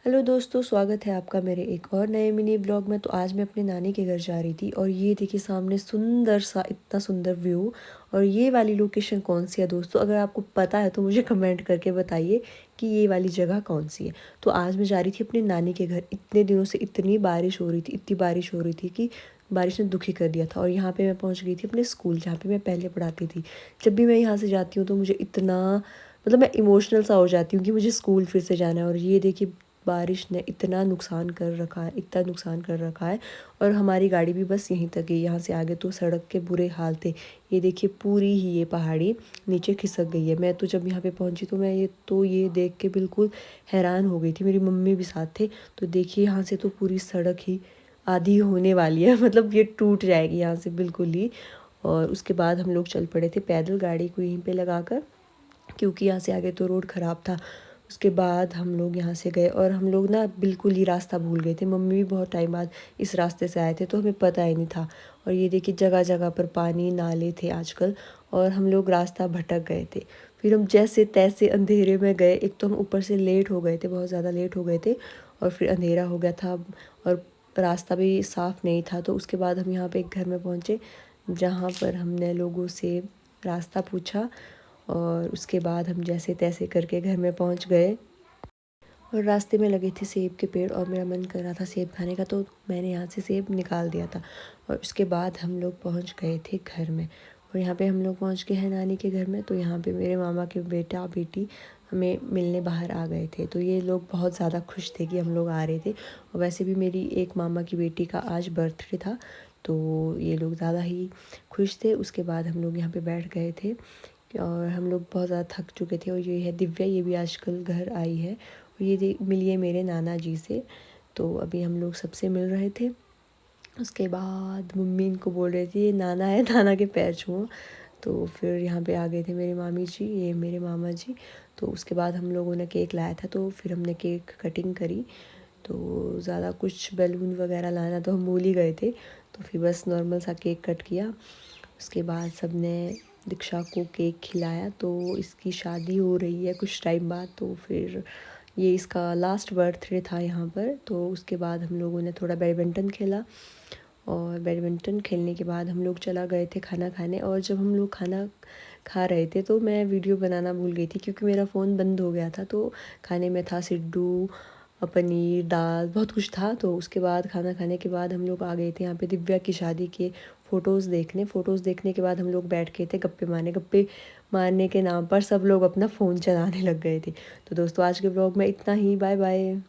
Hello दोस्तों, स्वागत है आपका मेरे एक और नए मिनी ब्लॉग में। तो आज मैं अपने नानी के घर जा रही थी और ये देखिए सामने सुंदर सा इतना सुंदर व्यू। और ये वाली लोकेशन कौन सी है दोस्तों, अगर आपको पता है तो मुझे कमेंट करके बताइए कि ये वाली जगह कौन सी है। तो आज मैं जा रही थी अपने नानी के घर। इतने दिनों से इतनी बारिश हो रही थी, इतनी बारिश हो रही थी कि बारिश ने दुखी कर दिया था। और यहाँ पे मैं पहुँच गई थी अपने स्कूल जहाँ पे मैं पहले पढ़ाती थी। जब भी मैं यहाँ से जाती हूँ तो मुझे इतना मैं इमोशनल सा हो जाती हूँ कि मुझे स्कूल फिर से जाना है। और ये देखिए बारिश ने इतना नुकसान कर रखा है, इतना नुकसान कर रखा है। और हमारी गाड़ी भी बस यहीं तक गई, यहाँ से आगे तो सड़क के बुरे हाल थे। ये देखिए पूरी ही ये पहाड़ी नीचे खिसक गई है। मैं तो जब यहाँ पे पहुँची तो मैं ये देख के बिल्कुल हैरान हो गई थी। मेरी मम्मी भी साथ थे। तो देखिए यहाँ से तो पूरी सड़क ही आधी होने वाली है ये टूट जाएगी यहाँ से बिल्कुल ही। और उसके बाद हम लोग चल पड़े थे पैदल गाड़ी को यहीं पे लगाकर, क्योंकि यहाँ से आगे तो रोड ख़राब था। उसके बाद हम लोग यहाँ से गए और हम लोग ना बिल्कुल ही रास्ता भूल गए थे। मम्मी भी बहुत टाइम बाद इस रास्ते से आए थे तो हमें पता ही नहीं था। और ये देखिए जगह जगह पर पानी नाले थे आजकल, और हम लोग रास्ता भटक गए थे। फिर हम जैसे तैसे अंधेरे में गए। एक तो हम ऊपर से लेट हो गए थे, बहुत ज़्यादा लेट हो गए थे, और फिर अंधेरा हो गया था और रास्ता भी साफ़ नहीं था। तो उसके बाद हम यहाँ पे एक घर में पहुँचे जहाँ पर हमने लोगों से रास्ता पूछा, और उसके बाद हम जैसे तैसे करके घर में पहुंच गए। और रास्ते में लगे थे सेब के पेड़ और मेरा मन कर रहा था सेब खाने का, तो मैंने यहाँ से सेब निकाल दिया था। और उसके बाद हम लोग पहुँच गए थे घर में। और यहाँ पे हम लोग पहुँच गए हैं नानी के घर में। तो यहाँ पे मेरे मामा के बेटा बेटी हमें मिलने बाहर आ गए थे। तो ये लोग बहुत ज़्यादा खुश थे कि हम लोग आ रहे थे। और वैसे भी मेरी एक मामा की बेटी का आज बर्थडे था, तो ये लोग ज़्यादा ही खुश थे। उसके बाद हम लोग यहाँ पे बैठ गए थे और हम लोग बहुत ज़्यादा थक चुके थे। और ये है दिव्या, ये भी आजकल घर आई है और ये मिली है मेरे नाना जी से। तो अभी हम लोग सबसे मिल रहे थे। उसके बाद मम्मी इनको बोल रही थी ये नाना है, नाना के पैर छुओ। तो फिर यहाँ पे आ गए थे मेरे मामी जी, ये मेरे मामा जी। तो उसके बाद हम लोगों ने केक लाया था, तो फिर हमने केक कटिंग करी। तो ज़्यादा कुछ बैलून वगैरह लाना तो हम भूल ही गए थे, तो फिर बस नॉर्मल सा केक कट किया। उसके बाद सबने दीक्षा को केक खिलाया। तो इसकी शादी हो रही है कुछ टाइम बाद, तो फिर ये इसका लास्ट बर्थडे था यहाँ पर। तो उसके बाद हम लोगों ने थोड़ा बैडमिंटन खेला, और बैडमिंटन खेलने के बाद हम लोग चला गए थे खाना खाने। और जब हम लोग खाना खा रहे थे तो मैं वीडियो बनाना भूल गई थी, क्योंकि मेरा फ़ोन बंद हो गया था। तो खाने में था सिड्डू, पनीर, दाल, बहुत कुछ था। तो उसके बाद खाना खाने के बाद हम लोग आ गए थे यहाँ पे दिव्या की शादी के फ़ोटोज़ देखने के बाद हम लोग बैठ गए थे गप्पे मारने के नाम पर सब लोग अपना फ़ोन चलाने लग गए थे। तो दोस्तों आज के ब्लॉग में इतना ही। Bye bye.